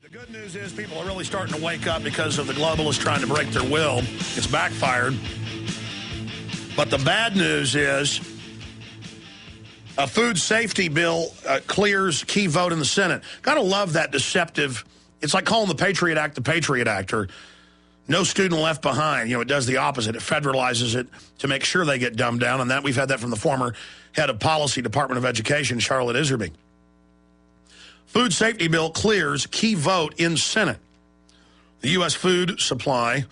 The good news is people are really starting to wake up because of the globalists trying to break their will. It's backfired. But the bad news is a food safety bill clears key vote in the Senate. Gotta love that deceptive. It's like calling the Patriot Act the Patriot Act, or no student left behind. You know, it does the opposite. It federalizes it to make sure they get dumbed down. And that we've had that from the former head of policy, Department of Education, Charlotte Iserby. Food safety bill clears key vote in Senate. The U.S. food supply,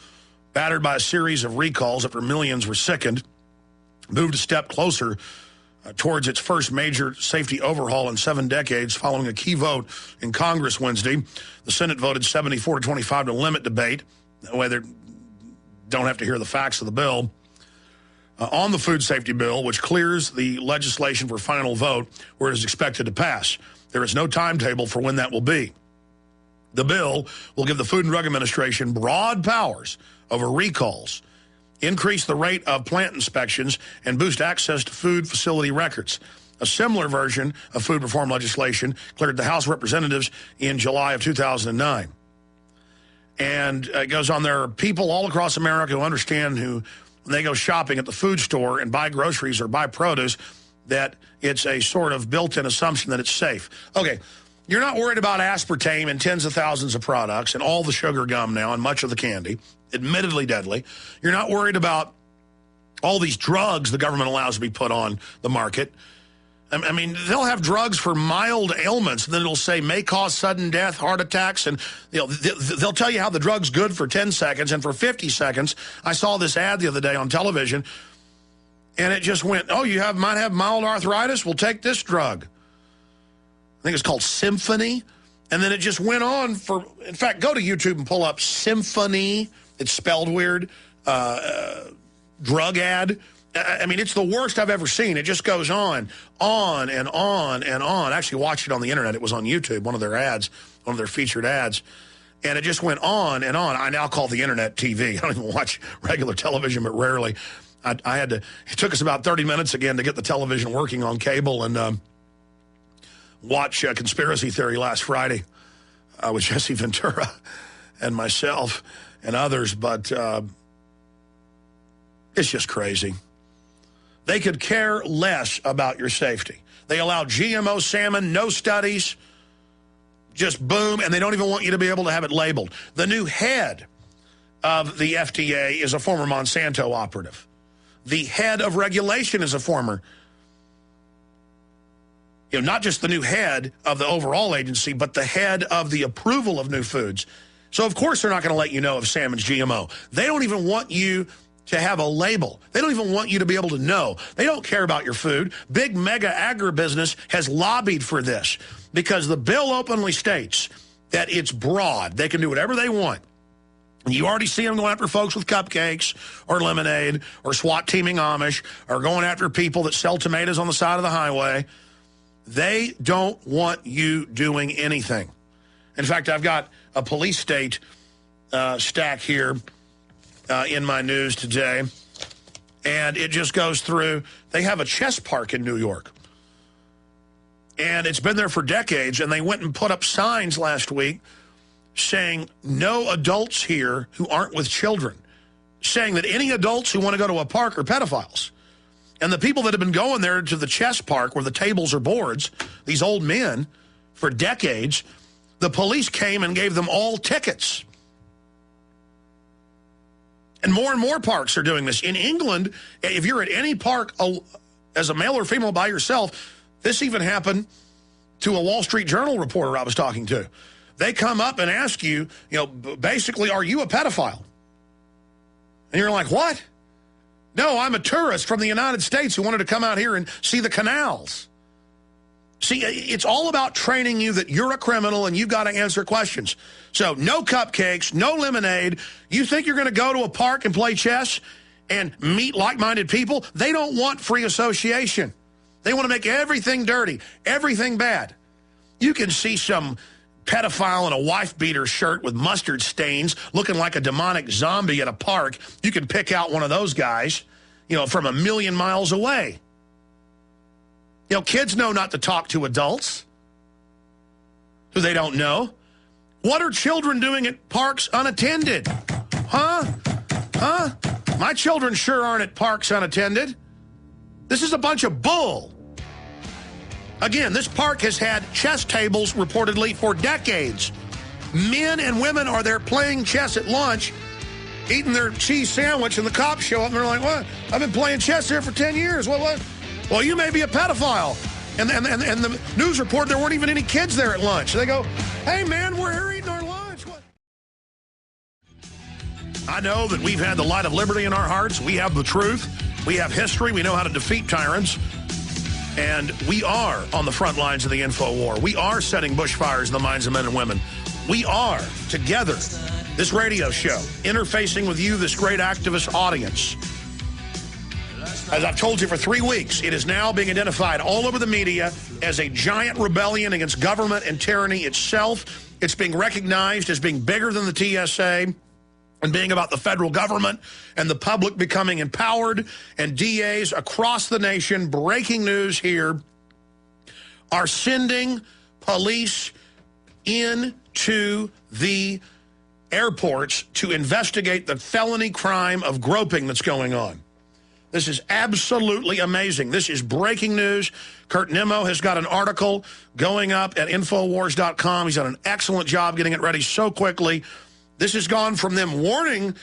battered by a series of recalls after millions were sickened, moved a step closer towards its first major safety overhaul in 7 decades following a key vote in Congress Wednesday. The Senate voted 74-25 to limit debate. That way they don't have to hear the facts of the bill. On the food safety bill, which clears the legislation for final vote where it is expected to pass. There is no timetable for when that will be. The bill will give the Food and Drug Administration broad powers over recalls, increase the rate of plant inspections, and boost access to food facility records. A similar version of food reform legislation cleared the House of Representatives in July of 2009. And it goes on, there are people all across America who understand who, when they go shopping at the food store and buy groceries or buy produce, that it's a sort of built-in assumption that it's safe. Okay, you're not worried about aspartame in tens of thousands of products and all the sugar gum now and much of the candy, admittedly deadly. You're not worried about all these drugs the government allows to be put on the market. I mean, they'll have drugs for mild ailments, and then it'll say may cause sudden death, heart attacks, and they'll tell you how the drug's good for 10 seconds, and for 50 seconds. I saw this ad the other day on television, and it just went, oh, you might have mild arthritis? Well, take this drug. I think it's called Symphony. And then it just went on for, in fact, go to YouTube and pull up Symphony. It's spelled weird. Drug ad. I mean, it's the worst I've ever seen. It just goes on and on and on. I actually watched it on the internet. It was on YouTube, one of their ads, one of their featured ads. And it just went on and on. I now call the internet TV. I don't even watch regular television, but rarely. I had to, it took us about 30 minutes again to get the television working on cable and watch Conspiracy Theory last Friday with Jesse Ventura and myself and others. But it's just crazy. They could care less about your safety. They allow GMO salmon, no studies, just boom, and they don't even want you to be able to have it labeled. The new head of the FDA is a former Monsanto operative. The head of regulation is a former, not just the new head of the overall agency, but the head of the approval of new foods. So, of course, they're not going to let you know if salmon's GMO. They don't even want you to have a label. They don't even want you to be able to know. They don't care about your food. Big mega agribusiness has lobbied for this because the bill openly states that it's broad. They can do whatever they want. And you already see them going after folks with cupcakes or lemonade or SWAT teaming Amish or going after people that sell tomatoes on the side of the highway. They don't want you doing anything. In fact, I've got a police state stack here in my news today, and it just goes through. They have a chess park in New York, and it's been there for decades, and they went and put up signs last week saying no adults here who aren't with children, saying that any adults who want to go to a park are pedophiles. And the people that have been going there to the chess park where the tables are boards, these old men, for decades, the police came and gave them all tickets. And more parks are doing this. In England, if you're at any park as a male or female by yourself, this even happened to a Wall Street Journal reporter I was talking to. They come up and ask you, basically, are you a pedophile? And you're like, what? No, I'm a tourist from the United States who wanted to come out here and see the canals. See, it's all about training you that you're a criminal and you've got to answer questions. So no cupcakes, no lemonade. You think you're going to go to a park and play chess and meet like-minded people? They don't want free association. They want to make everything dirty, everything bad. You can see some pedophile in a wife-beater shirt with mustard stains looking like a demonic zombie at a park. You can pick out one of those guys, from 1,000,000 miles away. Kids know not to talk to adults who they don't know. What are children doing at parks unattended? Huh? Huh? My children sure aren't at parks unattended. This is a bunch of bull. Again, this park has had chess tables reportedly for decades. Men and women are there playing chess at lunch, eating their cheese sandwich, and the cops show up and they're like, what? I've been playing chess here for 10 years. What? Well, you may be a pedophile. And the news report, there weren't even any kids there at lunch. They go, hey, man, we're here eating our lunch. What? I know that we've had the light of liberty in our hearts. We have the truth. We have history. We know how to defeat tyrants. And we are on the front lines of the info war. We are setting bushfires in the minds of men and women. We are, together, this radio show, interfacing with you, this great activist audience. As I've told you for 3 weeks, it is now being identified all over the media as a giant rebellion against government and tyranny itself. It's being recognized as being bigger than the TSA and being about the federal government and the public becoming empowered. And DAs across the nation, breaking news here, are sending police into the airports to investigate the felony crime of groping that's going on. This is absolutely amazing. This is breaking news. Kurt Nimmo has got an article going up at Infowars.com. He's done an excellent job getting it ready so quickly. This has gone from them warning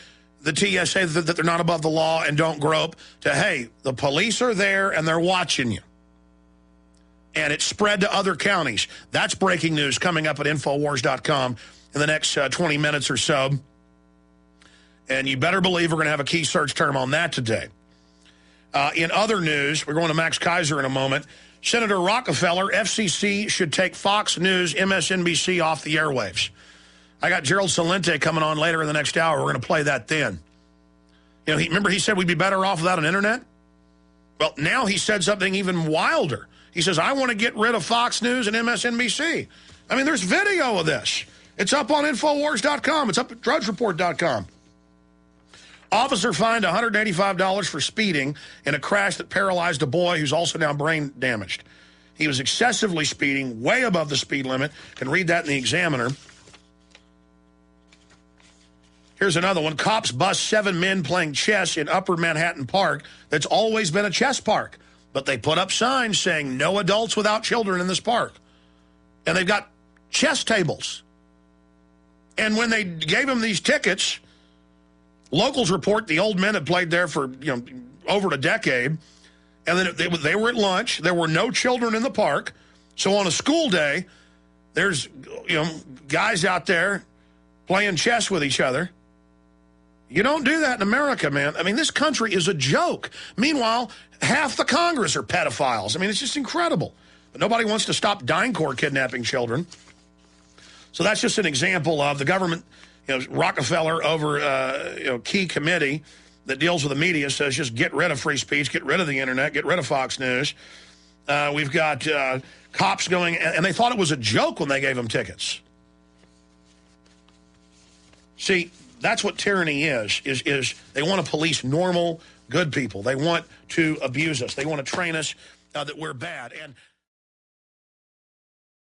the TSA that they're not above the law and don't grope to, hey, the police are there and they're watching you. And it's spread to other counties. That's breaking news coming up at Infowars.com in the next 20 minutes or so. And you better believe we're going to have a key search term on that today. In other news, we're going to Max Kaiser in a moment. Senator Rockefeller, FCC should take Fox News, MSNBC off the airwaves. I got Gerald Celente coming on later in the next hour. We're going to play that then. You know, remember he said we'd be better off without an internet? Well, now he said something even wilder. He says, I want to get rid of Fox News and MSNBC. I mean, there's video of this. It's up on Infowars.com. It's up at DrudgeReport.com. Officer fined $185 for speeding in a crash that paralyzed a boy who's also now brain damaged. He was excessively speeding, way above the speed limit. Can read that in the Examiner. Here's another one. Cops bust 7 men playing chess in Upper Manhattan Park that's always been a chess park. But they put up signs saying no adults without children in this park. And they've got chess tables. And when they gave them these tickets, locals report the old men had played there for over a decade. And then they were at lunch. There were no children in the park. So on a school day, there's guys out there playing chess with each other. You don't do that in America, man. I mean, this country is a joke. Meanwhile, half the Congress are pedophiles. I mean, it's just incredible. But nobody wants to stop DynCorp kidnapping children. So that's just an example of the government, Rockefeller over key committee that deals with the media says just get rid of free speech, get rid of the internet, get rid of Fox News. We've got cops going, and they thought it was a joke when they gave them tickets. See, that's what tyranny is they want to police normal, good people. They want to abuse us. They want to train us that we're bad. And